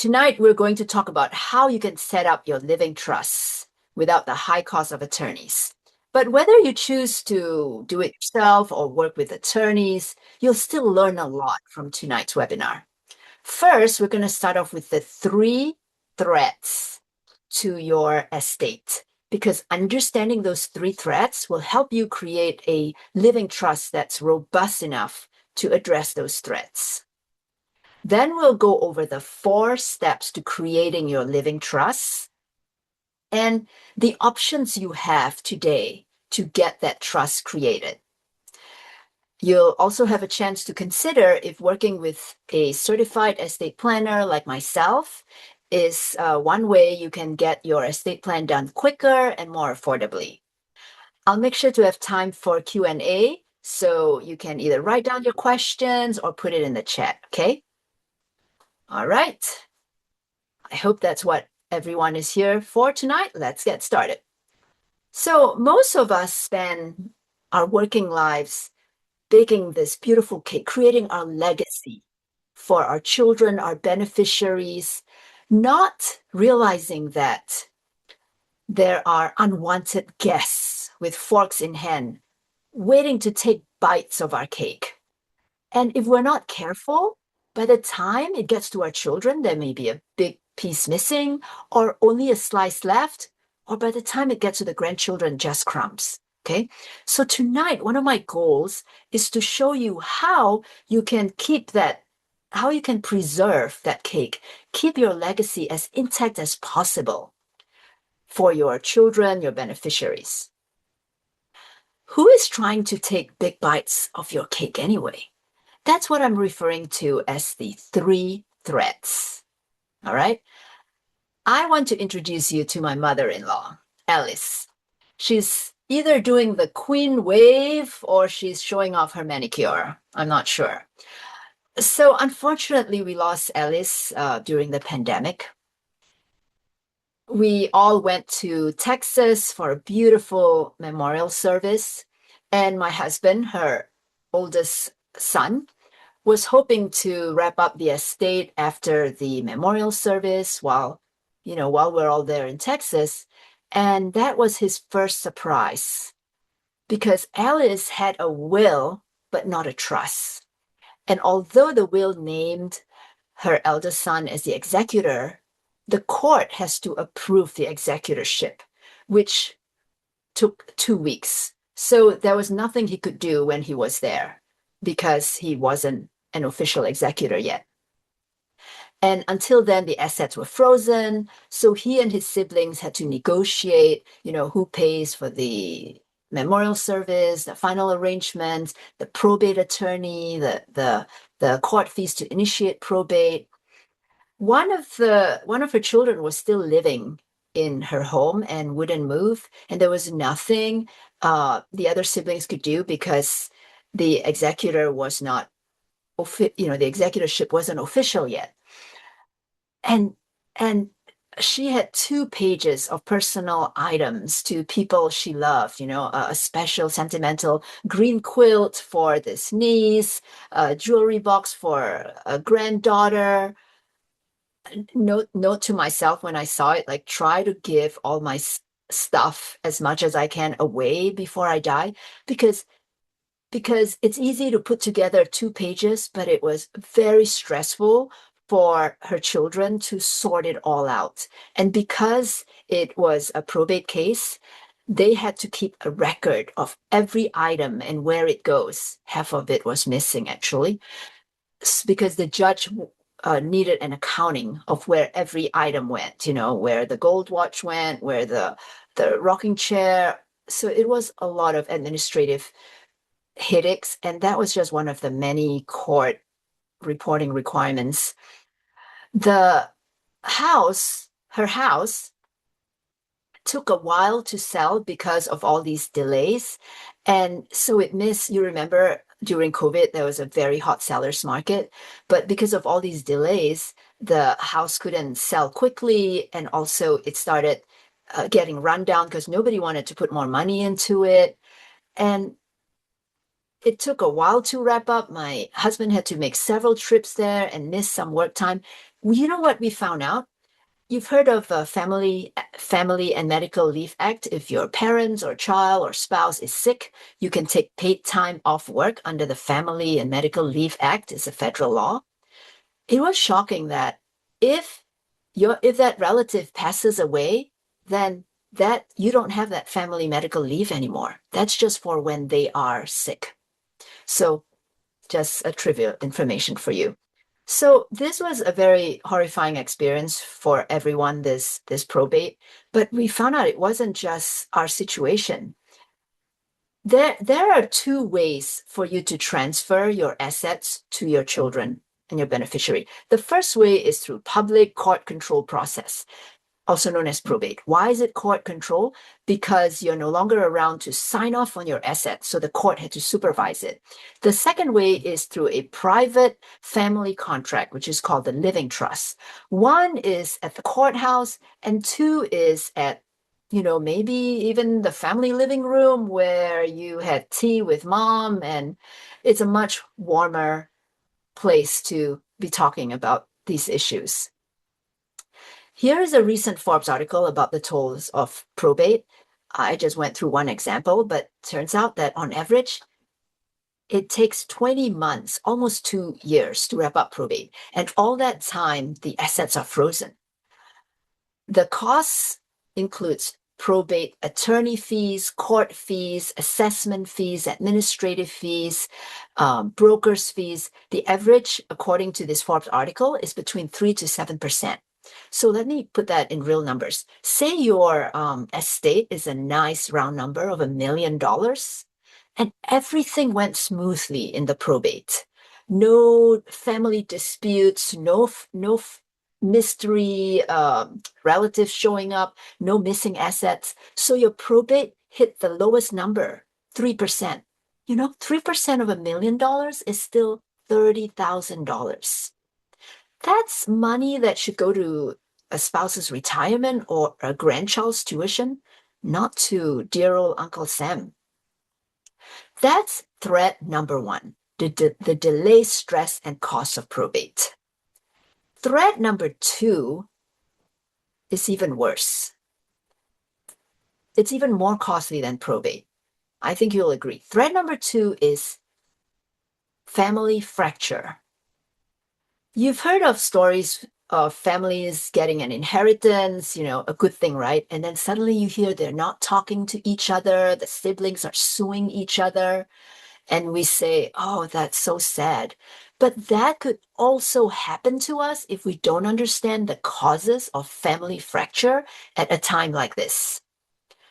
Tonight, we're going to talk about how you can set up your living trusts without the high cost of attorneys. But whether you choose to do it yourself or work with attorneys, you'll still learn a lot from tonight's webinar. First, we're going to start off with the 3 threats to your estate, because understanding those 3 threats will help you create a living trust that's robust enough to address those threats. Then we'll go over the 4 steps to creating your living trust and the options you have today to get that trust created. You'll also have a chance to consider if working with a certified estate planner like myself is one way you can get your estate plan done quicker and more affordably. I'll make sure to have time for Q&A, so you can either write down your questions or put it in the chat, okay? All right. I hope that's what everyone is here for tonight. Let's get started. So most of us spend our working lives baking this beautiful cake, creating our legacy for our children, our beneficiaries, not realizing that there are unwanted guests with forks in hand waiting to take bites of our cake. And if we're not careful, by the time it gets to our children, there may be a big piece missing or only a slice left, or by the time it gets to the grandchildren, just crumbs. Okay, so tonight, one of my goals is to show you how you can how you can preserve that cake, keep your legacy as intact as possible for your children, your beneficiaries. Who is trying to take big bites of your cake anyway? That's what I'm referring to as the 3 threats. All right. I want to introduce you to my mother-in-law, Alice. She's either doing the queen wave or she's showing off her manicure. I'm not sure. So unfortunately, we lost Alice during the pandemic. We all went to Texas for a beautiful memorial service, and my husband, her oldest son, was hoping to wrap up the estate after the memorial service while we're all there in Texas. And that was his first surprise because Alice had a will, but not a trust. And although the will named her eldest son as the executor, the court has to approve the executorship, which took 2 weeks. So there was nothing he could do when he was there because he wasn't an official executor yet. And until then, the assets were frozen. So he and his siblings had to negotiate, who pays for the memorial service, the final arrangements, the probate attorney, the court fees to initiate probate. One of her children was still living in her home and wouldn't move, and there was nothing the other siblings could do because the executor was not, the executorship wasn't official yet. And she had 2 pages of personal items to people she loved, a special sentimental green quilt for this niece, a jewelry box for a granddaughter. Note to myself when I saw it, like, try to give all my stuff as much as I can away before I die, because it's easy to put together 2 pages, but it was very stressful for her children to sort it all out. And because it was a probate case, they had to keep a record of every item and where it goes. Half of it was missing, actually, because the judge needed an accounting of where every item went, where the gold watch went, where the rocking chair. So it was a lot of administrative headaches, and that was just one of the many court reporting requirements. Her house took a while to sell because of all these delays. And so you remember during COVID, there was a very hot seller's market, but because of all these delays, the house couldn't sell quickly. And also it started getting run down because nobody wanted to put more money into it. And It took a while to wrap up. My husband had to make several trips there and miss some work time. You know what we found out? You've heard of Family and Medical Leave Act. If your parents or child or spouse is sick, you can take paid time off work under the Family and Medical Leave Act. It's a federal law. It was shocking that if if that relative passes away, then that you don't have that family medical leave anymore. That's just for when they are sick. So just a trivial information for you. So this was a very horrifying experience for everyone, this probate, but we found out it wasn't just our situation. There are two ways for you to transfer your assets to your children and your beneficiary. The first way is through public court control process, also known as probate. Why is it court control? Because you're no longer around to sign off on your assets, so the court had to supervise it. The second way is through a private family contract, which is called the living trust. One is at the courthouse, and two is at maybe even the family living room where you had tea with mom, and it's a much warmer place to be talking about these issues. Here is a recent Forbes article about the tolls of probate. I just went through one example, but turns out that on average, it takes 20 months, almost 2 years, to wrap up probate. And all that time, the assets are frozen. The costs includes probate attorney fees, court fees, assessment fees, administrative fees, brokers' fees. The average, according to this Forbes article, is between 3 to 7%. So let me put that in real numbers. Say your estate is a nice round number of $1 million, and everything went smoothly in the probate. No family disputes, no mystery relatives showing up, no missing assets. So your probate hit the lowest number, 3%. 3% of $1 million is still $30,000. That's money that should go to a spouse's retirement or a grandchild's tuition, not to dear old Uncle Sam. That's threat number one, the delay, stress, and cost of probate. Threat number two is even worse. It's even more costly than probate. I think you'll agree. Threat number two is family fracture. You've heard of stories of families getting an inheritance, a good thing, right? And then suddenly you hear they're not talking to each other, the siblings are suing each other, and we say, oh, that's so sad. But that could also happen to us if we don't understand the causes of family fracture at a time like this.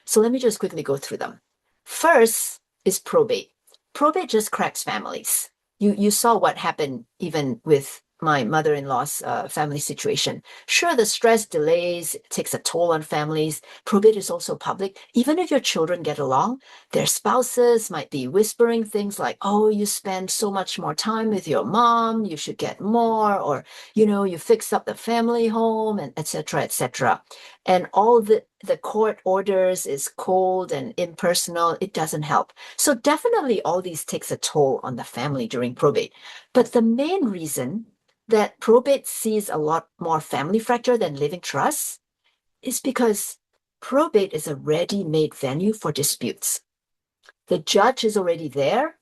So let me just quickly go through them. First is probate. Probate just cracks families. You saw what happened even with my mother-in-law's family situation. Sure, the stress delays takes a toll on families. Probate is also public. Even if your children get along, their spouses might be whispering things like, oh, you spend so much more time with your mom, you should get more, or, you fix up the family home, and et cetera, et cetera. And all the court orders is cold and impersonal. It doesn't help. So definitely all these takes a toll on the family during probate. But the main reason that probate sees a lot more family fracture than living trusts is because probate is a ready-made venue for disputes. The judge is already there.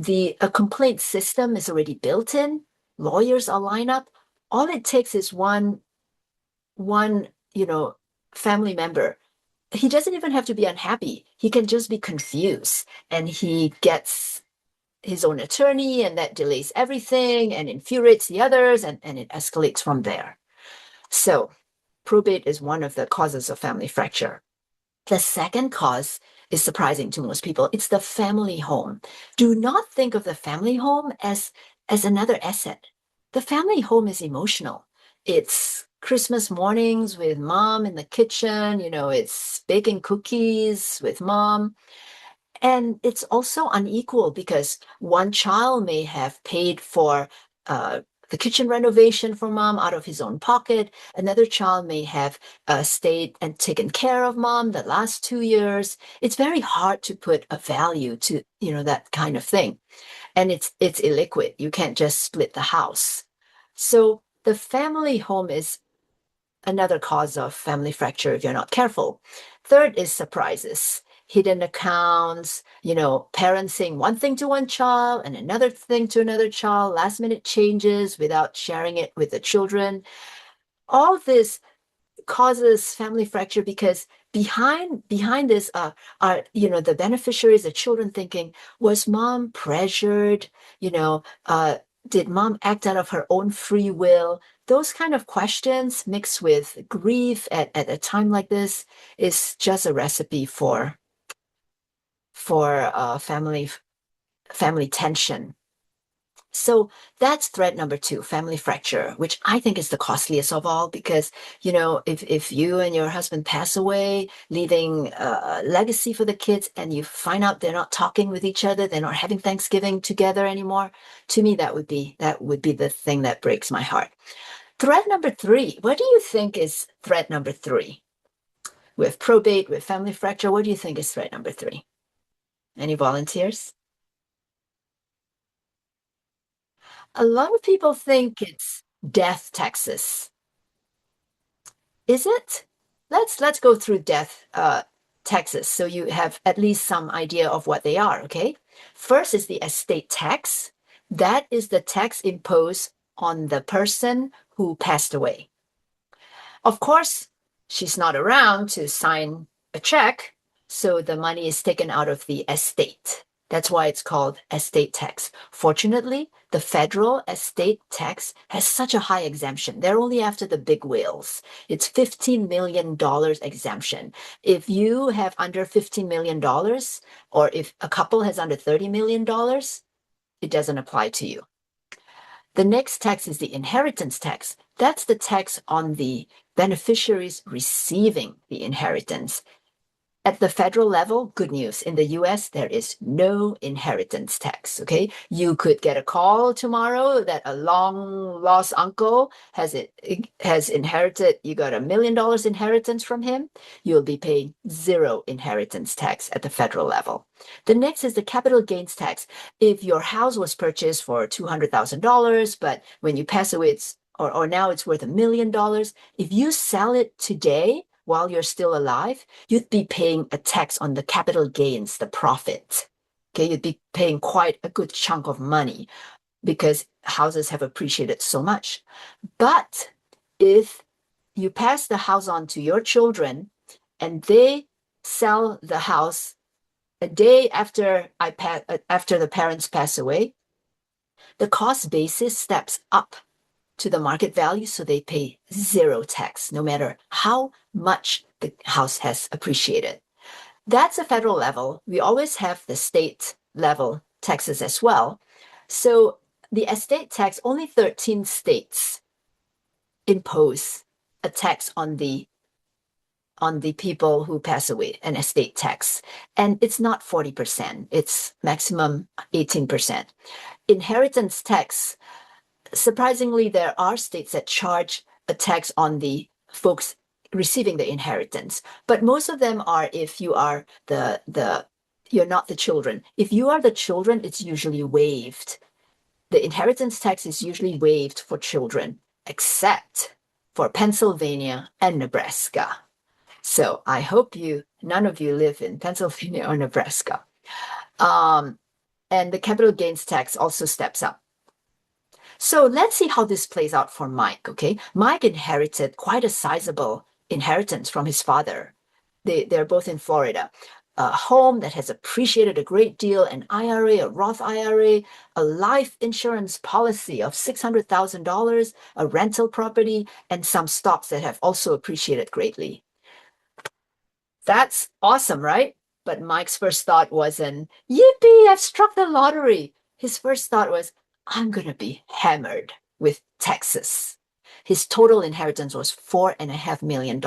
A complaint system is already built in. Lawyers are lined up. All it takes is one, family member. He doesn't even have to be unhappy. He can just be confused, and he gets his own attorney, and that delays everything and infuriates the others, and it escalates from there. So probate is one of the causes of family fracture. The second cause is surprising to most people. It's the family home. Do not think of the family home as another asset. The family home is emotional. It's Christmas mornings with mom in the kitchen, it's baking cookies with mom. And it's also unequal because one child may have paid for the kitchen renovation for mom out of his own pocket. Another child may have stayed and taken care of mom the last 2 years. It's very hard to put a value to, that kind of thing. And it's illiquid. You can't just split the house. So the family home is another cause of family fracture if you're not careful. Third is surprises, hidden accounts, parents saying one thing to one child and another thing to another child, last minute changes without sharing it with the children. All this causes family fracture because behind this are the beneficiaries, the children thinking, was mom pressured, you know did mom act out of her own free will? Those kind of questions mixed with grief at a time like this is just a recipe for family tension. So that's threat number two, family fracture, which I think is the costliest of all because, if you and your husband pass away, leaving a legacy for the kids, and you find out they're not talking with each other, they're not having Thanksgiving together anymore, to me, that would be the thing that breaks my heart. Threat number three, what do you think is threat number three? With probate, with family fracture, what do you think is threat number three? Any volunteers? A lot of people think it's death taxes. Is it? Let's go through death taxes so you have at least some idea of what they are, okay? First is the estate tax. That is the tax imposed on the person who passed away. Of course, she's not around to sign a check, so the money is taken out of the estate. That's why it's called estate tax. Fortunately, the federal estate tax has such a high exemption. They're only after the big whales. It's $15 million exemption. If you have under $15 million, or if a couple has under $30 million, it doesn't apply to you. The next tax is the inheritance tax. That's the tax on the beneficiaries receiving the inheritance. At the federal level, good news. In the US, there is no inheritance tax. Okay. You could get a call tomorrow that a long lost uncle has inherited, you got $1 million inheritance from him. You'll be paying zero inheritance tax at the federal level. The next is the capital gains tax. If your house was purchased for $200,000, but when you pass away, or now it's worth $1 million, if you sell it today, while you're still alive, you'd be paying a tax on the capital gains, the profit. Okay, you'd be paying quite a good chunk of money because houses have appreciated so much. But if you pass the house on to your children and they sell the house a day after after the parents pass away, the cost basis steps up to the market value, so they pay zero tax, no matter how much the house has appreciated. That's a federal level. We always have the state level taxes as well. So the estate tax, only 13 states impose a tax on the people who pass away, an estate tax. And it's not 40%, it's maximum 18%. Inheritance tax, surprisingly, there are states that charge a tax on the folks receiving the inheritance, but most of them are if you are you're not the children. If you are the children, it's usually waived. The inheritance tax is usually waived for children, except for Pennsylvania and Nebraska. So I hope none of you live in Pennsylvania or Nebraska. And the capital gains tax also steps up. So let's see how this plays out for Mike, okay? Mike inherited quite a sizable inheritance from his father. They're both in Florida. A home that has appreciated a great deal, an IRA, a Roth IRA, a life insurance policy of $600,000, a rental property, and some stocks that have also appreciated greatly. That's awesome, right? But Mike's first thought wasn't, yippee, I've struck the lottery. His first thought was, I'm going to be hammered with taxes. His total inheritance was $4.5 million.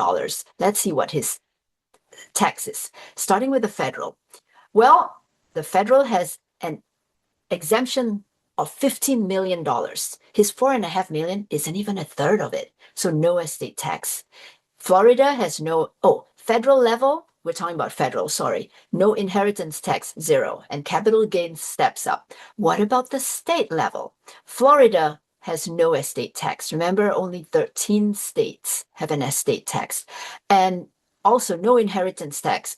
Let's see what his taxes, starting with the federal. Well, the federal has an exemption of $15 million. His $4.5 million isn't even a third of it. So no estate tax. Florida has federal level, we're talking about federal, sorry. No inheritance tax, zero. And capital gains steps up. What about the state level? Florida has no estate tax. Remember, only 13 states have an estate tax. And also no inheritance tax,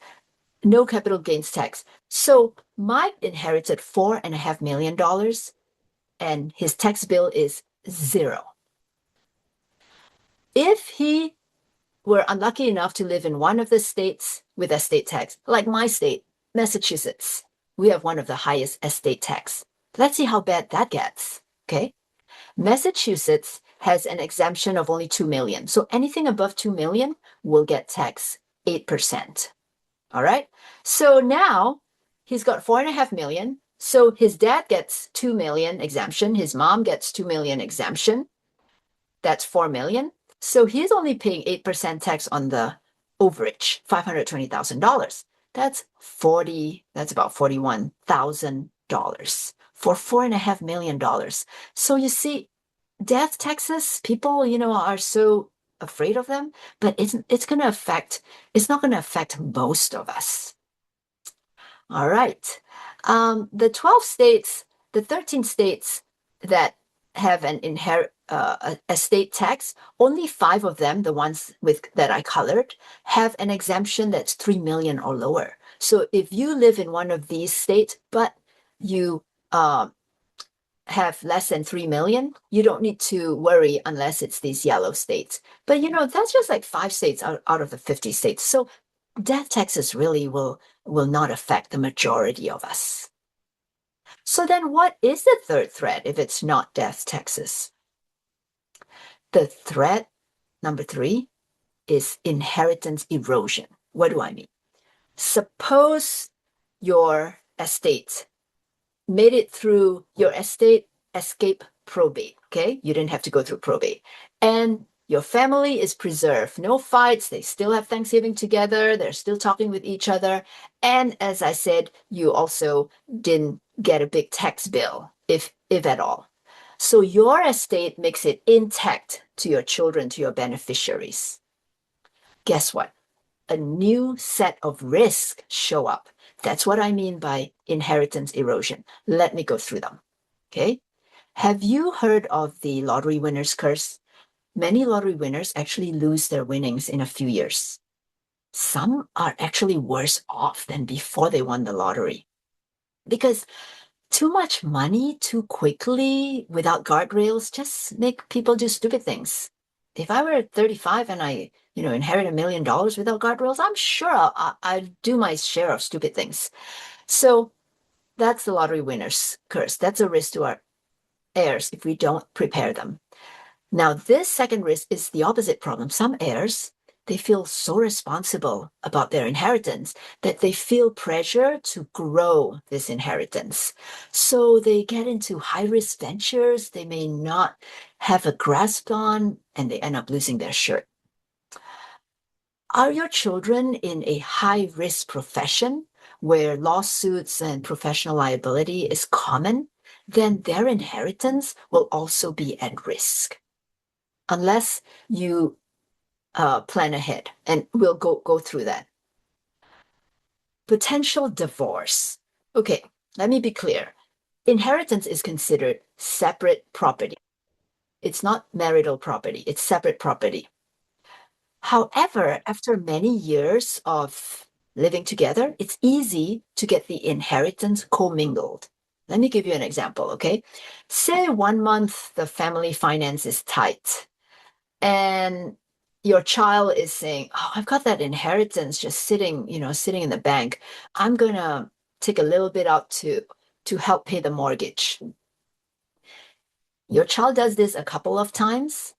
no capital gains tax. So Mike inherited $4.5 million and his tax bill is zero. If he were unlucky enough to live in one of the states with estate tax, like my state, Massachusetts, we have one of the highest estate tax. Let's see how bad that gets. Okay. Massachusetts has an exemption of only 2 million. So anything above 2 million will get taxed 8%. All right. So now he's got 4.5 million. So his dad gets 2 million exemption. His mom gets 2 million exemption. That's 4 million. So he's only paying 8% tax on the overage, $520,000. That's about $41,000 for $4.5 million. So you see, death taxes, people, are so afraid of them, but it's not going to affect most of us. All right. The 13 states that have an estate tax, only 5 of them, the ones that I colored, have an exemption that's 3 million or lower. So if you live in one of these states, but you have less than 3 million, you don't need to worry unless it's these yellow states. But that's just like 5 states out of the 50 states. So death taxes really will not affect the majority of us. So then what is the third threat if it's not death taxes? The threat number 3 is inheritance erosion. What do I mean? Suppose your estate made it through your estate escape probate, okay? You didn't have to go through probate. And your family is preserved. No fights. They still have Thanksgiving together. They're still talking with each other. And as I said, you also didn't get a big tax bill, if at all. So your estate makes it intact to your children, to your beneficiaries. Guess what? A new set of risks show up. That's what I mean by inheritance erosion. Let me go through them. Okay. Have you heard of the lottery winner's curse? Many lottery winners actually lose their winnings in a few years. Some are actually worse off than before they won the lottery because too much money too quickly without guardrails just make people do stupid things. If I were 35 and I, inherit $1 million without guardrails, I'm sure I'd do my share of stupid things. So that's the lottery winner's curse. That's a risk to our heirs if we don't prepare them. Now, this second risk is the opposite problem. Some heirs, they feel so responsible about their inheritance that they feel pressure to grow this inheritance. So they get into high-risk ventures they may not have a grasp on, and they end up losing their shirt. Are your children in a high-risk profession where lawsuits and professional liability is common? Then their inheritance will also be at risk. Unless you plan ahead, and we'll go through that. Potential divorce. Okay, let me be clear. Inheritance is considered separate property. It's not marital property, it's separate property. However, after many years of living together, it's easy to get the inheritance commingled. Let me give you an example, okay? Say 1 month the family finance is tight, and your child is saying, "Oh, I've got that inheritance just sitting in the bank. I'm gonna take a little bit out to help pay the mortgage." Your child does this a couple of times.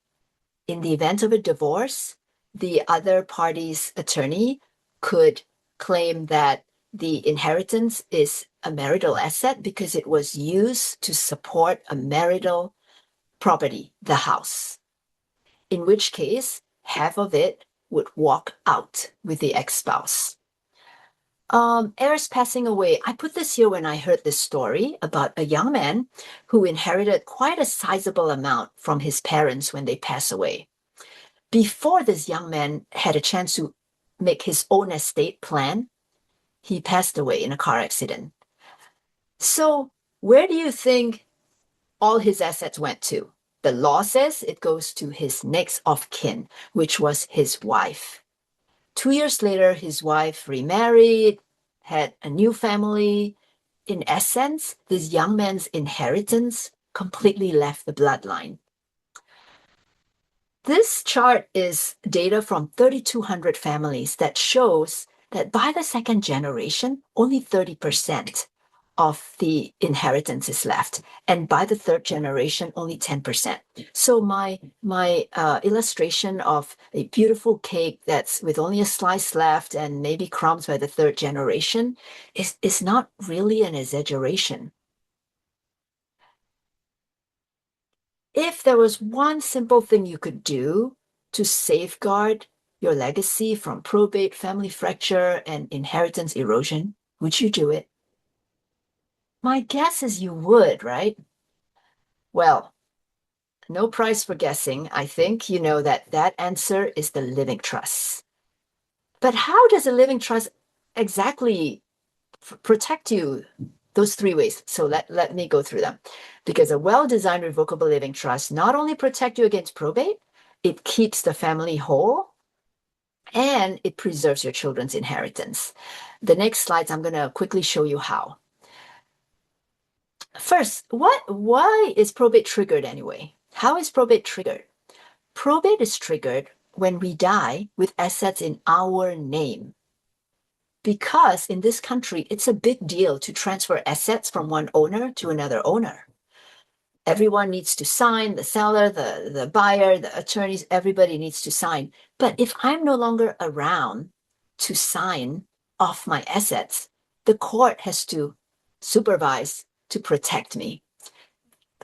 In the event of a divorce, the other party's attorney could claim that the inheritance is a marital asset because it was used to support a marital property, the house. In which case, half of it would walk out with the ex-spouse. Heirs passing away. I put this here when I heard this story about a young man who inherited quite a sizable amount from his parents when they pass away. Before this young man had a chance to make his own estate plan, he passed away in a car accident. So, where do you think all his assets went to? The law says it goes to his next of kin, which was his wife. 2 years later, his wife remarried, had a new family. In essence, this young man's inheritance completely left the bloodline. This chart is data from 3,200 families that shows that by the second generation, only 30% of the inheritance is left, and by the third generation, only 10%. So my illustration of a beautiful cake that's with only a slice left and maybe crumbs by the third generation is not really an exaggeration. If there was one simple thing you could do to safeguard your legacy from probate, family fracture, and inheritance erosion, would you do it? My guess is you would, right? Well, no prize for guessing. I think you know that that answer is the living trust. But how does a living trust exactly protect you? Those three ways. So let me go through them. Because a well-designed revocable living trust not only protects you against probate, it keeps the family whole and it preserves your children's inheritance. The next slides, I'm going to quickly show you how. First, why is probate triggered anyway? How is probate triggered? Probate is triggered when we die with assets in our name. Because in this country, it's a big deal to transfer assets from one owner to another owner. Everyone needs to sign, the seller, the buyer, the attorneys, everybody needs to sign. But if I'm no longer around to sign off my assets, the court has to supervise to protect me.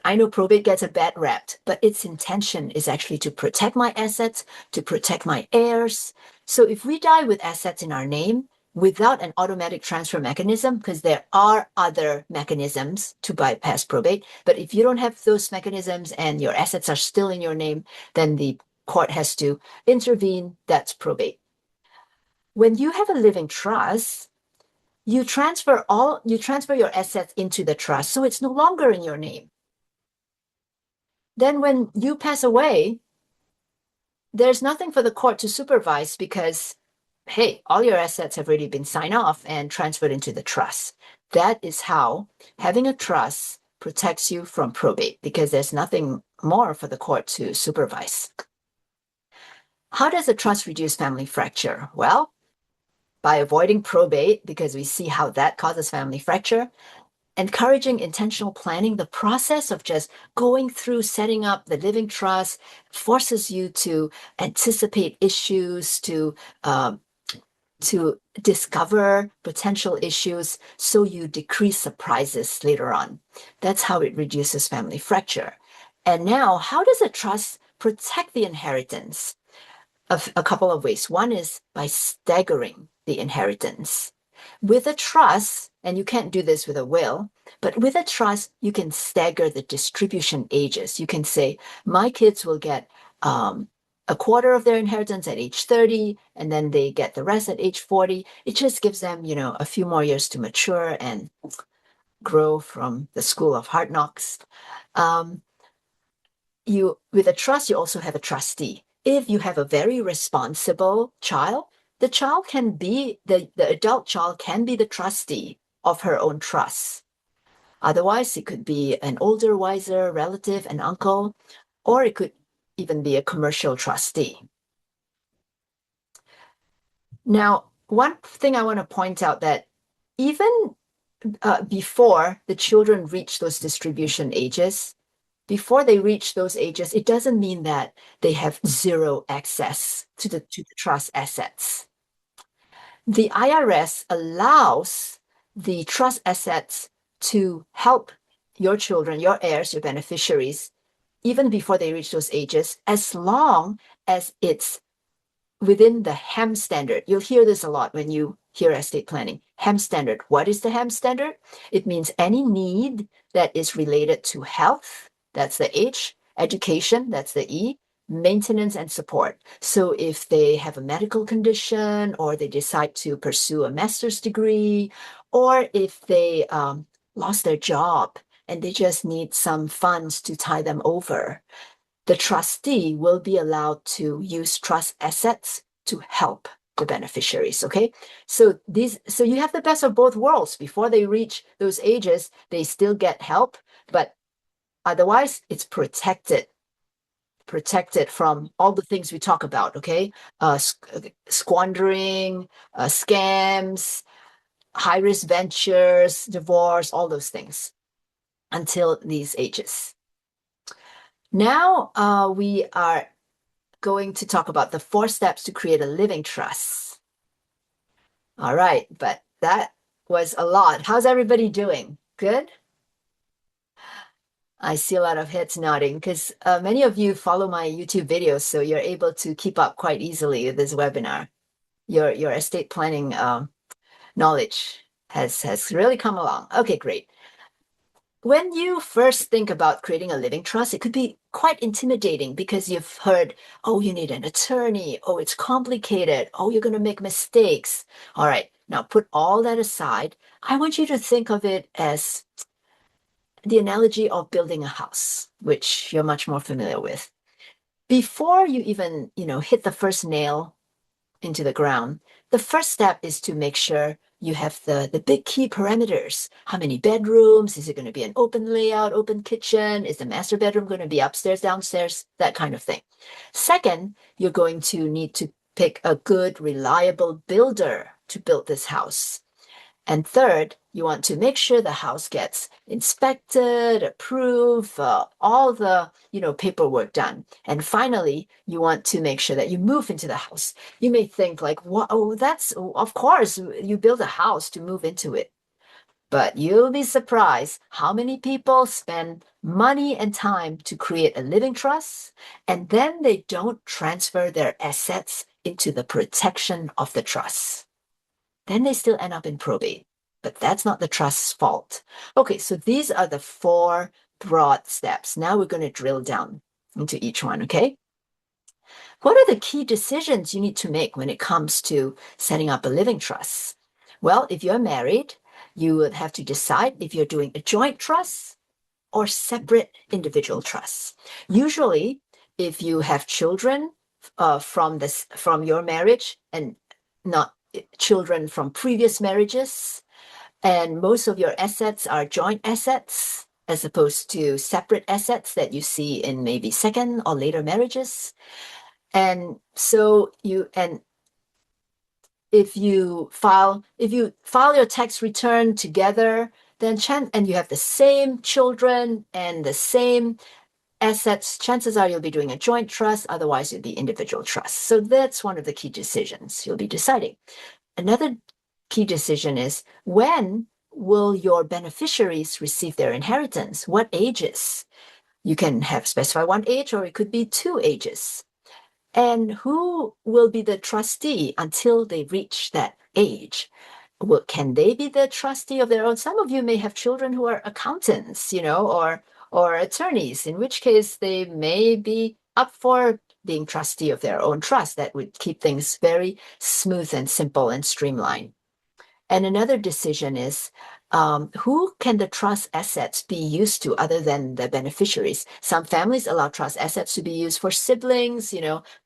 I know probate gets a bad rap, but its intention is actually to protect my assets, to protect my heirs. So if we die with assets in our name without an automatic transfer mechanism, because there are other mechanisms to bypass probate, but if you don't have those mechanisms and your assets are still in your name, then the court has to intervene. That's probate. When you have a living trust, you transfer your assets into the trust, so it's no longer in your name. Then when you pass away, there's nothing for the court to supervise because, hey, all your assets have already been signed off and transferred into the trust. That is how having a trust protects you from probate because there's nothing more for the court to supervise. How does a trust reduce family fracture? Well, by avoiding probate, because we see how that causes family fracture, encouraging intentional planning, the process of just going through setting up the living trust forces you to anticipate issues, to discover potential issues so you decrease surprises later on. That's how it reduces family fracture. And now, how does a trust protect the inheritance? A couple of ways. One is by staggering the inheritance. With a trust, and you can't do this with a will, but with a trust, you can stagger the distribution ages. You can say, my kids will get a quarter of their inheritance at age 30, and then they get the rest at age 40. It just gives them, a few more years to mature and grow from the school of hard knocks. With a trust, you also have a trustee. If you have a very responsible child, the adult child can be the trustee of her own trust. Otherwise, it could be an older, wiser relative, an uncle, or it could even be a commercial trustee. Now, one thing I want to point out that even before the children reach those distribution ages, before they reach those ages, it doesn't mean that they have zero access to the trust assets. The IRS allows the trust assets to help your children, your heirs, your beneficiaries, even before they reach those ages, as long as it's within the HEM standard. You'll hear this a lot when you hear estate planning. HEM standard. What is the HEM standard? It means any need that is related to health, that's the H, education, that's the E, maintenance and support. So if they have a medical condition or they decide to pursue a master's degree, or if they lost their job and they just need some funds to tie them over, the trustee will be allowed to use trust assets to help the beneficiaries. Okay. So you have the best of both worlds. Before they reach those ages, they still get help, but otherwise it's protected from all the things we talk about. Okay. Squandering, scams, high risk ventures, divorce, all those things until these ages. Now we are going to talk about the 4 steps to create a living trust. All right, but that was a lot. How's everybody doing? Good? I see a lot of heads nodding because many of you follow my YouTube videos, so you're able to keep up quite easily with this webinar. Your estate planning knowledge has really come along. Okay, great. When you first think about creating a living trust, it could be quite intimidating because you've heard, oh, you need an attorney. Oh, it's complicated. Oh, you're going to make mistakes. All right, now put all that aside. I want you to think of it as the analogy of building a house, which you're much more familiar with. Before you even, hit the first nail into the ground, the first step is to make sure you have the big key parameters. How many bedrooms? Is it going to be an open layout, open kitchen? Is the master bedroom going to be upstairs, downstairs? That kind of thing. Second, you're going to need to pick a good, reliable builder to build this house. And third, you want to make sure the house gets inspected, approved, all the paperwork done. And finally, you want to make sure that you move into the house. You may think like, "What? Oh, that's of course you build a house to move into it." But you'll be surprised how many people spend money and time to create a living trust, and then they don't transfer their assets into the protection of the trust. Then they still end up in probate. But that's not the trust's fault. Okay, so these are the 4 broad steps. Now we're going to drill down into each one, okay? What are the key decisions you need to make when it comes to setting up a living trust? Well, if you're married, you would have to decide if you're doing a joint trust or separate individual trusts. Usually, if you have children from your marriage and not children from previous marriages, and most of your assets are joint assets as opposed to separate assets that you see in maybe second or later marriages. And so if you file your tax return together, then and you have the same children and the same assets, chances are you'll be doing a joint trust, otherwise you'll be individual trust. So that's one of the key decisions you'll be deciding. Another key decision is, when will your beneficiaries receive their inheritance? What ages? You can have specify one age, or it could be 2 ages. And who will be the trustee until they reach that age? Well, can they be the trustee of their own? Some of you may have children who are accountants, or attorneys, in which case they may be up for being trustee of their own trust. That would keep things very smooth and simple and streamlined. And another decision is, who can the trust assets be used to other than the beneficiaries? Some families allow trust assets to be used for siblings,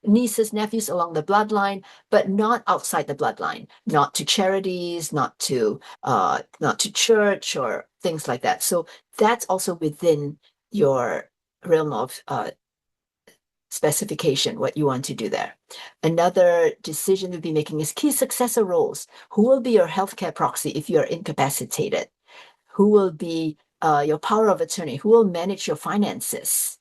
nieces, nephews along the bloodline, but not outside the bloodline, not to charities, not to church or things like that. So that's also within your realm of specification, what you want to do there. Another decision to be making is key successor roles. Who will be your healthcare proxy if you're incapacitated? Who will be your power of attorney? Who will manage your finances?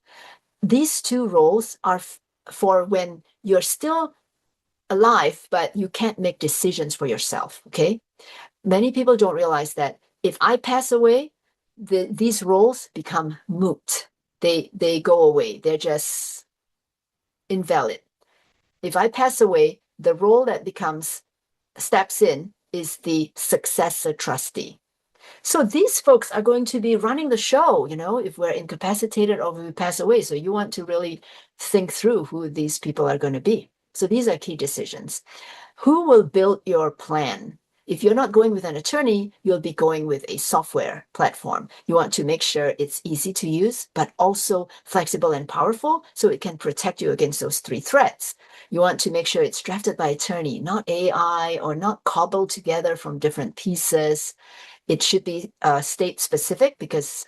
These 2 roles are for when you're still alive, but you can't make decisions for yourself, okay? Many people don't realize that if I pass away, these roles become moot. They go away. They're just invalid. If I pass away, the role that steps in is the successor trustee. So these folks are going to be running the show, if we're incapacitated or if we pass away. So you want to really think through who these people are going to be. So these are key decisions. Who will build your plan? If you're not going with an attorney, you'll be going with a software platform. You want to make sure it's easy to use, but also flexible and powerful so it can protect you against those three threats. You want to make sure it's drafted by attorney, not AI or not cobbled together from different pieces. It should be state specific because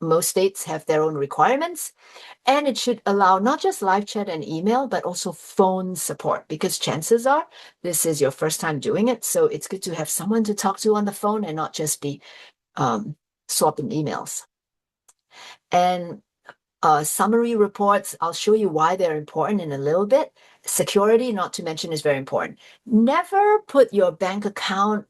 most states have their own requirements. And it should allow not just live chat and email, but also phone support because chances are this is your first time doing it. So it's good to have someone to talk to on the phone and not just be swapping emails. And summary reports, I'll show you why they're important in a little bit. Security, not to mention, is very important. Never put your bank account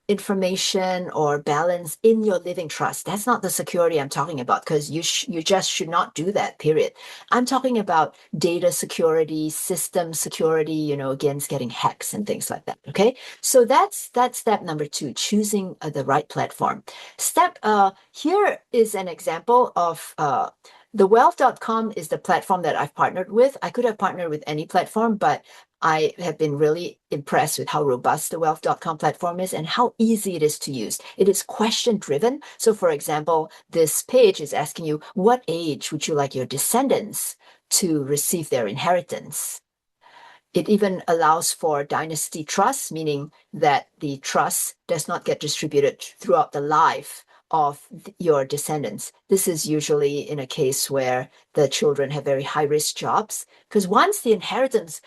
information or balance in your living trust. That's not the security I'm talking about because you just should not do that, period. I'm talking about data security, system security, against getting hacks and things like that. Okay. So that's step number 2, choosing the right platform. Here is an example of thewealth.com is the platform that I've partnered with. I could have partnered with any platform, but I have been really impressed with how robust the wealth.com platform is and how easy it is to use. It is question driven. So, for example, this page is asking you, what age would you like your descendants to receive their inheritance? It even allows for dynasty trust, meaning that the trust does not get distributed throughout the life of your descendants. This is usually in a case where the children have very high risk jobs, because once the inheritance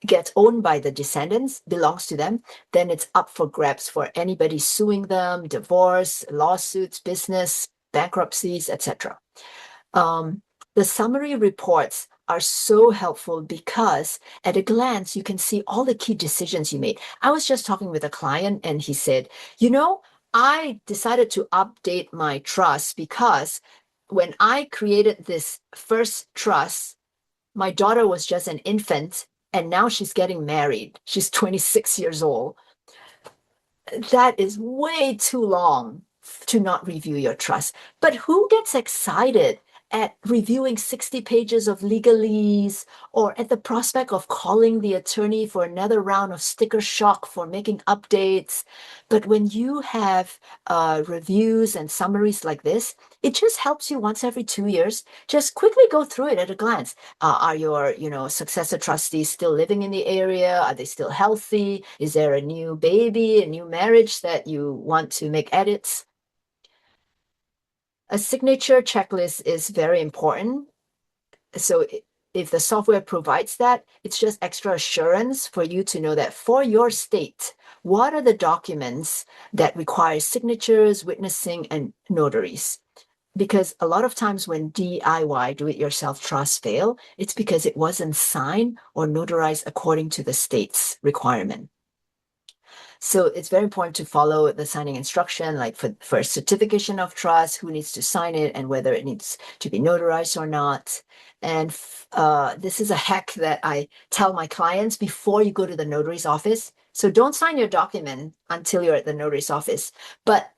gets owned by the descendants, belongs to them, then it's up for grabs for anybody suing them, divorce, lawsuits, business, bankruptcies, etc. The summary reports are so helpful because at a glance, you can see all the key decisions you made. I was just talking with a client and he said, I decided to update my trust because when I created this first trust, my daughter was just an infant and now she's getting married. She's 26 years old. That is way too long to not review your trust. But who gets excited at reviewing 60 pages of legalese or at the prospect of calling the attorney for another round of sticker shock for making updates? But when you have reviews and summaries like this, it just helps you once every 2 years. Just quickly go through it at a glance. Are your, successor trustees still living in the area? Are they still healthy? Is there a new baby, a new marriage that you want to make edits? A signature checklist is very important. So if the software provides that, it's just extra assurance for you to know that for your state, what are the documents that require signatures, witnessing, and notaries? Because a lot of times when DIY, do-it-yourself trusts fail, it's because it wasn't signed or notarized according to the state's requirement. So it's very important to follow the signing instruction, like for certification of trust, who needs to sign it and whether it needs to be notarized or not. And this is a hack that I tell my clients before you go to the notary's office. So don't sign your document until you're at the notary's office, but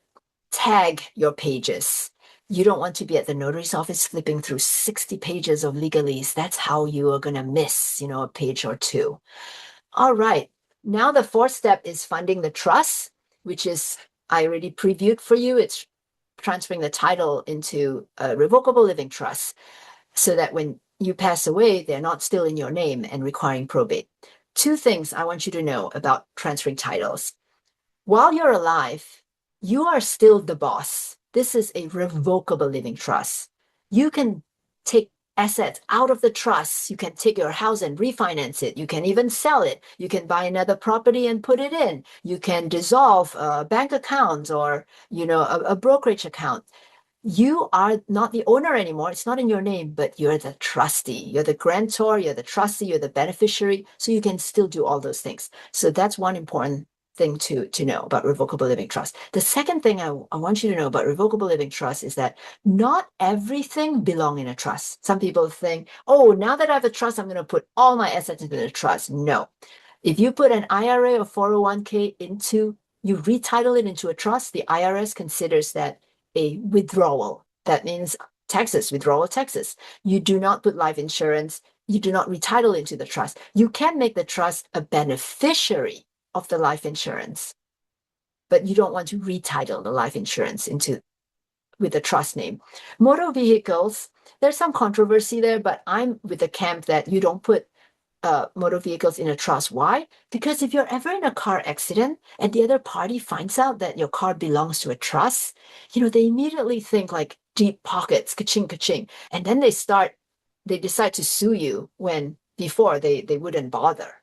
tag your pages. You don't want to be at the notary's office flipping through 60 pages of legalese. That's how you are going to miss, a page or two. All right. Now the 4th step is funding the trust, which is, I already previewed for you. It's transferring the title into a revocable living trust so that when you pass away, they're not still in your name and requiring probate. 2 things I want you to know about transferring titles. While you're alive, you are still the boss. This is a revocable living trust. You can take assets out of the trust. You can take your house and refinance it. You can even sell it. You can buy another property and put it in. You can dissolve a bank account or, a brokerage account. You are not the owner anymore. It's not in your name, but you're the trustee. You're the grantor, you're the trustee, you're the beneficiary. So you can still do all those things. So that's one important thing to know about revocable living trust. The second thing I want you to know about revocable living trust is that not everything belongs in a trust. Some people think, oh, now that I have a trust, I'm going to put all my assets into the trust. No. If you put an IRA or 401k into you retitle it into a trust, the IRS considers that a withdrawal. That means taxes, withdrawal of taxes. You do not put life insurance, you do not retitle into the trust. You can make the trust a beneficiary of the life insurance, but you don't want to retitle the life insurance into with the trust name. Motor vehicles, there's some controversy there, but I'm with the camp that you don't put motor vehicles in a trust. Why? Because if you're ever in a car accident and the other party finds out that your car belongs to a trust, they immediately think like deep pockets, ka-ching, ka-ching. And then they decide to sue you when before they wouldn't bother.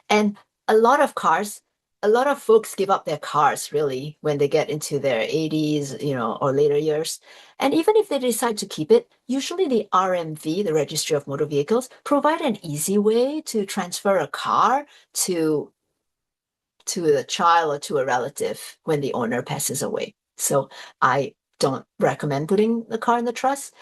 And a lot of cars, a lot of folks give up their cars really when they get into their 80s, or later years. And even if they decide to keep it, usually the RMV, the Registry of Motor Vehicles, provide an easy way to transfer a car to a child or to a relative when the owner passes away. So I don't recommend putting the car in the trust.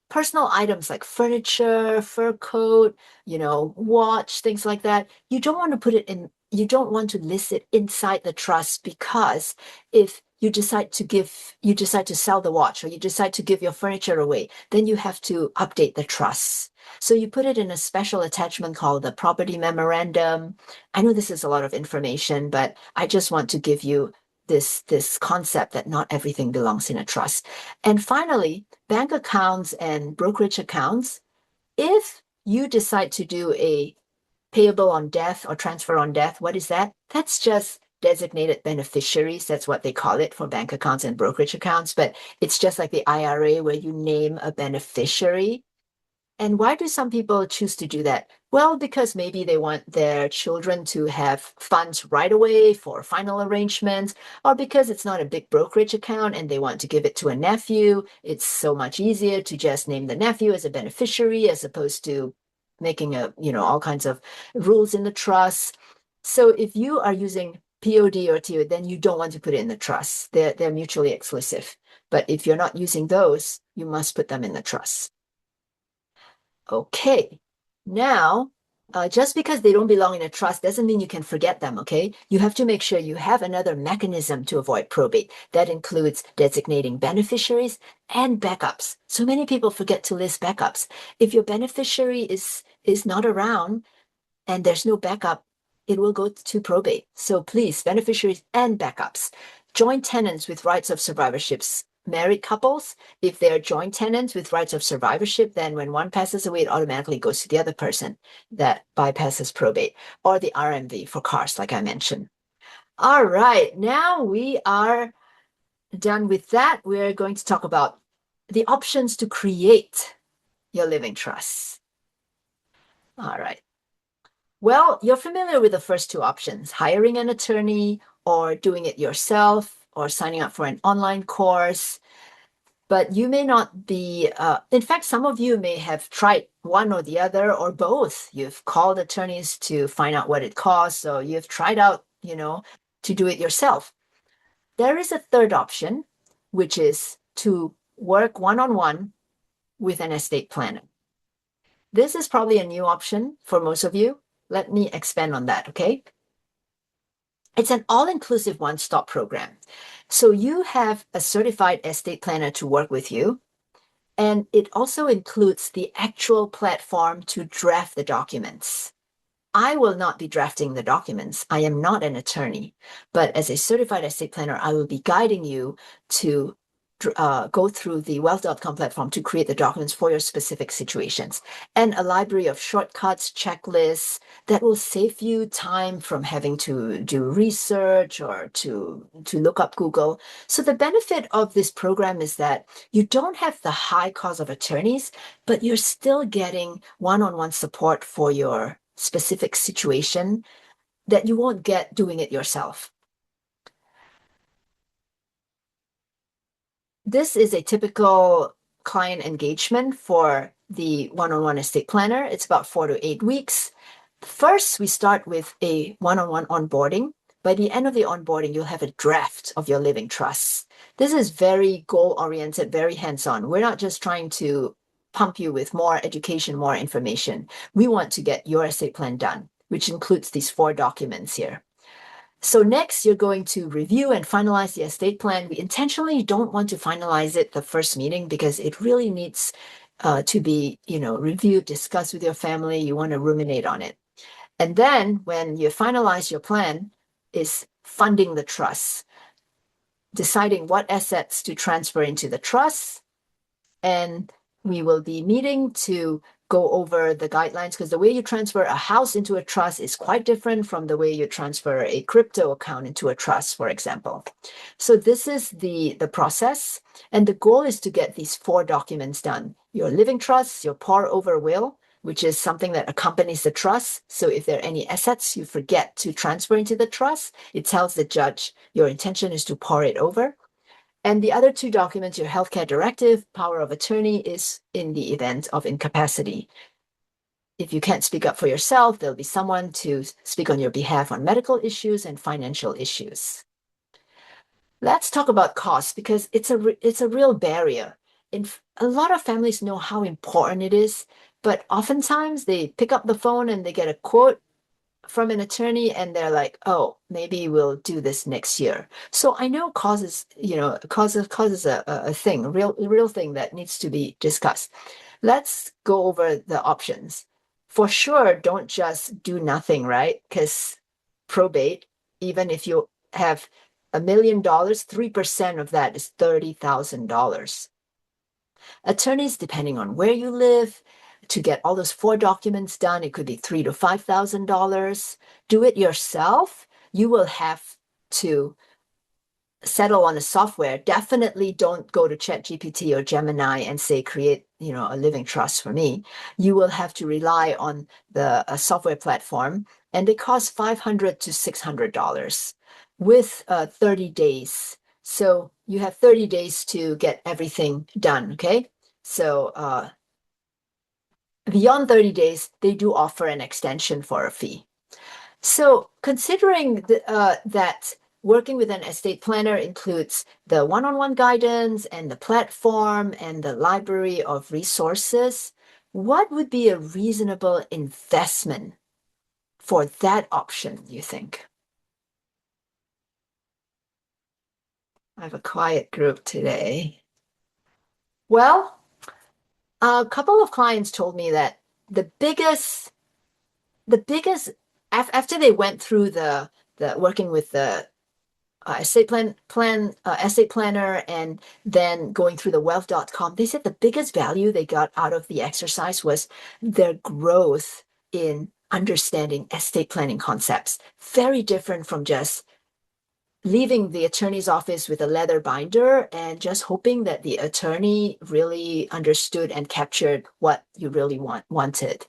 Personal items like furniture, fur coat, watch, things like that, you don't want to put it in, you don't want to list it inside the trust because if you decide to sell the watch or you decide to give your furniture away, then you have to update the trust. So you put it in a special attachment called the property memorandum. I know this is a lot of information, but I just want to give you this concept that not everything belongs in a trust. And finally, bank accounts and brokerage accounts. If you decide to do a payable on death or transfer on death, what is that? That's just designated beneficiaries. That's what they call it for bank accounts and brokerage accounts. But it's just like the IRA where you name a beneficiary. And why do some people choose to do that? Well, because maybe they want their children to have funds right away for final arrangements, or because it's not a big brokerage account and they want to give it to a nephew. It's so much easier to just name the nephew as a beneficiary as opposed to making all kinds of rules in the trust. So if you are using POD or TO, then you don't want to put it in the trust. They're mutually exclusive. But if you're not using those, you must put them in the trust. Okay, now, just because they don't belong in a trust doesn't mean you can forget them, okay? You have to make sure you have another mechanism to avoid probate. That includes designating beneficiaries and backups. So many people forget to list backups. If your beneficiary is not around and there's no backup, it will go to probate. So please, beneficiaries and backups. Joint tenants with rights of survivorships. Married couples, if they're joint tenants with rights of survivorship, then when one passes away, it automatically goes to the other person. That bypasses probate, or the RMV for cars, like I mentioned. All right, now we are done with that. We're going to talk about the options to create your living trust. All right. Well, you're familiar with the first two options, hiring an attorney or doing it yourself or signing up for an online course. But you may not be, in fact, some of you may have tried one or the other or both. You've called attorneys to find out what it costs, so you've tried out, to do it yourself. There is a third option, which is to work one-on-one with an estate planner. This is probably a new option for most of you. Let me expand on that, okay? It's an all-inclusive one-stop program. So you have a certified estate planner to work with you, and it also includes the actual platform to draft the documents. I will not be drafting the documents. I am not an attorney, but as a certified estate planner, I will be guiding you to go through the wealth.com platform to create the documents for your specific situations, and a library of shortcuts, checklists that will save you time from having to do research or to look up Google. So the benefit of this program is that you don't have the high cost of attorneys, but you're still getting one-on-one support for your specific situation that you won't get doing it yourself. This is a typical client engagement for the one-on-one estate planner. It's about 4 to 8 weeks. First, we start with a one-on-one onboarding. By the end of the onboarding, you'll have a draft of your living trust. This is very goal-oriented, very hands-on. We're not just trying to pump you with more education, more information. We want to get your estate plan done, which includes these 4 documents here. So next, you're going to review and finalize the estate plan. We intentionally don't want to finalize it the first meeting because it really needs to be, reviewed, discussed with your family. You want to ruminate on it. And then when you finalize your plan, is funding the trust, deciding what assets to transfer into the trust, and we will be meeting to go over the guidelines because the way you transfer a house into a trust is quite different from the way you transfer a crypto account into a trust, for example. So this is the process, and the goal is to get these 4 documents done: your living trust, your pour over will, which is something that accompanies the trust. So if there are any assets you forget to transfer into the trust, it tells the judge your intention is to pour it over. And the other 2 documents, your healthcare directive, power of attorney, is in the event of incapacity. If you can't speak up for yourself, there'll be someone to speak on your behalf on medical issues and financial issues. Let's talk about costs because it's a real barrier. A lot of families know how important it is, but oftentimes they pick up the phone and they get a quote from an attorney and they're like, oh, maybe we'll do this next year. So I know causes a thing, a real thing that needs to be discussed. Let's go over the options. For sure, don't just do nothing, right? Because probate, even if you have $1 million, 3% of that is $30,000. Attorneys, depending on where you live, to get all those 4 documents done, it could be $3,000 to $5,000. Do it yourself. You will have to settle on a software. Definitely don't go to ChatGPT or Gemini and say, create, a living trust for me. You will have to rely on the software platform, and they cost $500 to $600 with 30 days. So you have 30 days to get everything done. Okay. So beyond 30 days, they do offer an extension for a fee. So considering that working with an estate planner includes the one-on-one guidance and the platform and the library of resources, what would be a reasonable investment for that option, you think? I have a quiet group today. Well, a couple of clients told me that the biggest after they went through the working with the estate planner and then going through the wealth.com, they said the biggest value they got out of the exercise was their growth in understanding estate planning concepts. Very different from just leaving the attorney's office with a leather binder and just hoping that the attorney really understood and captured what you really wanted.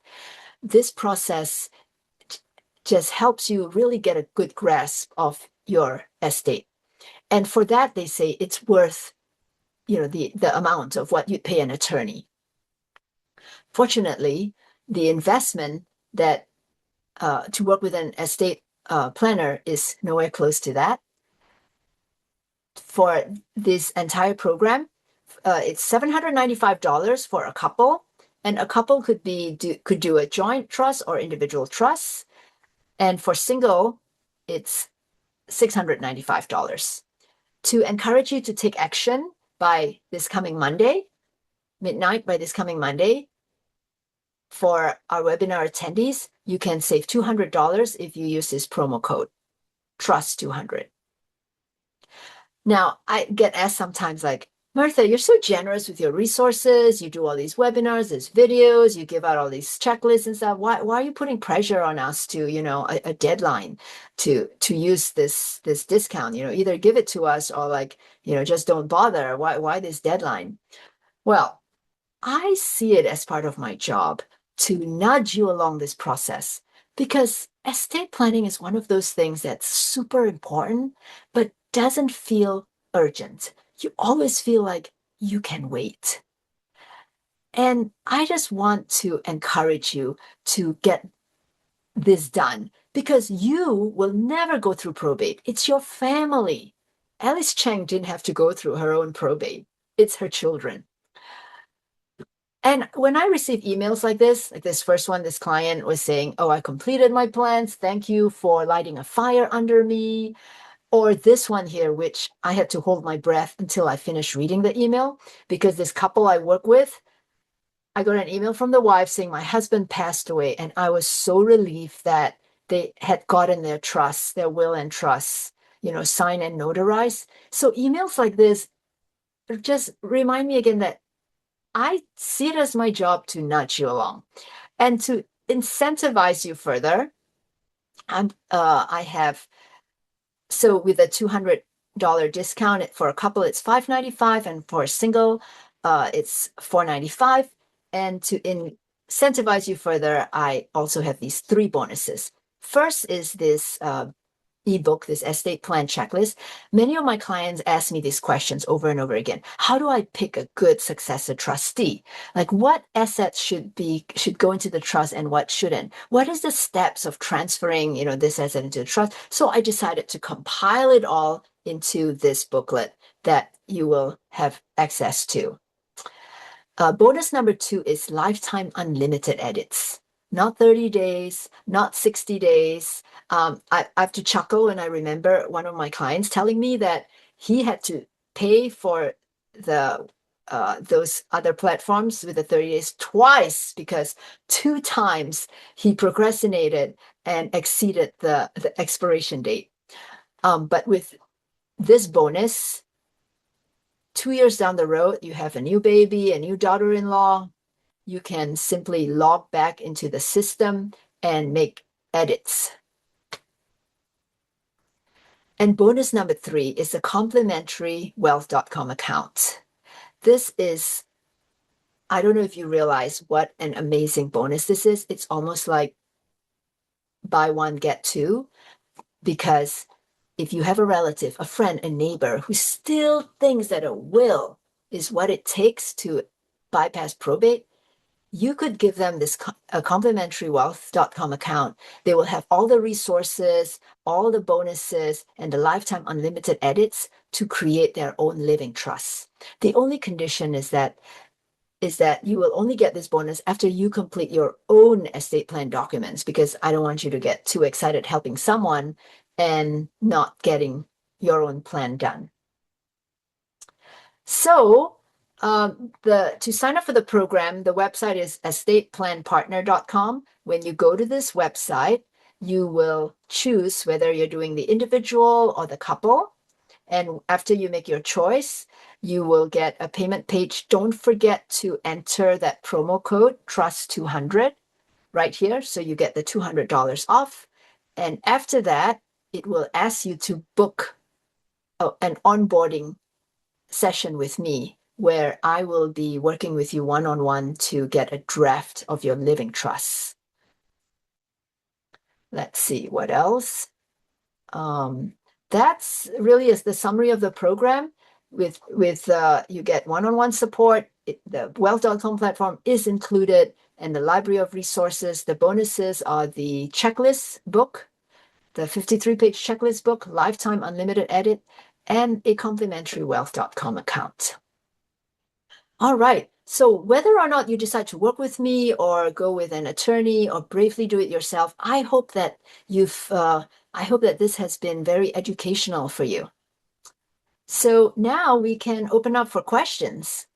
This process just helps you really get a good grasp of your estate. And for that, they say it's worth, the amount of what you'd pay an attorney. Fortunately, the investment that to work with an estate planner is nowhere close to that. For this entire program, it's $795 for a couple, and a couple could do a joint trust or individual trust, and for single, it's $695. To encourage you to take action by this coming Monday, midnight by this coming Monday, for our webinar attendees, you can save $200 if you use this promo code, TRUST200. Now, I get asked sometimes like, Myrtha, you're so generous with your resources. You do all these webinars, there's videos, you give out all these checklists and stuff. Why are you putting pressure on us to, a deadline to use this discount? Either give it to us or like, just don't bother. Why this deadline? Well, I see it as part of my job to nudge you along this process because estate planning is one of those things that's super important, but doesn't feel urgent. You always feel like you can wait. And I just want to encourage you to get this done because you will never go through probate. It's your family. Alice Chang didn't have to go through her own probate. It's her children. And when I receive emails like this first one, this client was saying, "Oh, I completed my plans. Thank you for lighting a fire under me." Or this one here, which I had to hold my breath until I finished reading the email because this couple I work with, I got an email from the wife saying my husband passed away. And I was so relieved that they had gotten their trust, their will and trust, signed and notarized. So emails like this just remind me again that I see it as my job to nudge you along and to incentivize you further. I have so with a $200 discount for a couple, it's $595, and for a single, it's $495. And to incentivize you further, I also have these three bonuses. First is this ebook, this estate plan checklist. Many of my clients ask me these questions over and over again. How do I pick a good successor trustee? Like what assets should go into the trust and what shouldn't? What is the steps of transferring, this asset into the trust? So I decided to compile it all into this booklet that you will have access to. Bonus number 2 is lifetime unlimited edits. Not 30 days, not 60 days. I have to chuckle when I remember one of my clients telling me that he had to pay for the those other platforms with the 30 days twice because 2 times he procrastinated and exceeded the expiration date. But with this bonus, 2 years down the road, you have a new baby, a new daughter-in-law, you can simply log back into the system and make edits. And bonus number 3 is a complimentary wealth.com account. This is, I don't know if you realize what an amazing bonus this is. It's almost like buy one, get two, because if you have a relative, a friend, a neighbor who still thinks that a will is what it takes to bypass probate, you could give them this a complimentary wealth.com account. They will have all the resources, all the bonuses, and the lifetime unlimited edits to create their own living trust. The only condition is that you will only get this bonus after you complete your own estate plan documents, because I don't want you to get too excited helping someone and not getting your own plan done. So to sign up for the program, the website is estateplanpartner.com. When you go to this website, you will choose whether you're doing the individual or the couple. And after you make your choice, you will get a payment page. Don't forget to enter that promo code TRUST200 right here. So you get the $200 off. And after that, it will ask you to book an onboarding session with me where I will be working with you one-on-one to get a draft of your living trust. Let's see what else. That's really is the summary of the program. With you get one-on-one support. The wealth.com platform is included, and the library of resources. The bonuses are the checklist book, the 53-page checklist book, lifetime unlimited edit, and a complimentary wealth.com account. All right. So whether or not you decide to work with me or go with an attorney or bravely do it yourself, I hope that this has been very educational for you. So now we can open up for questions.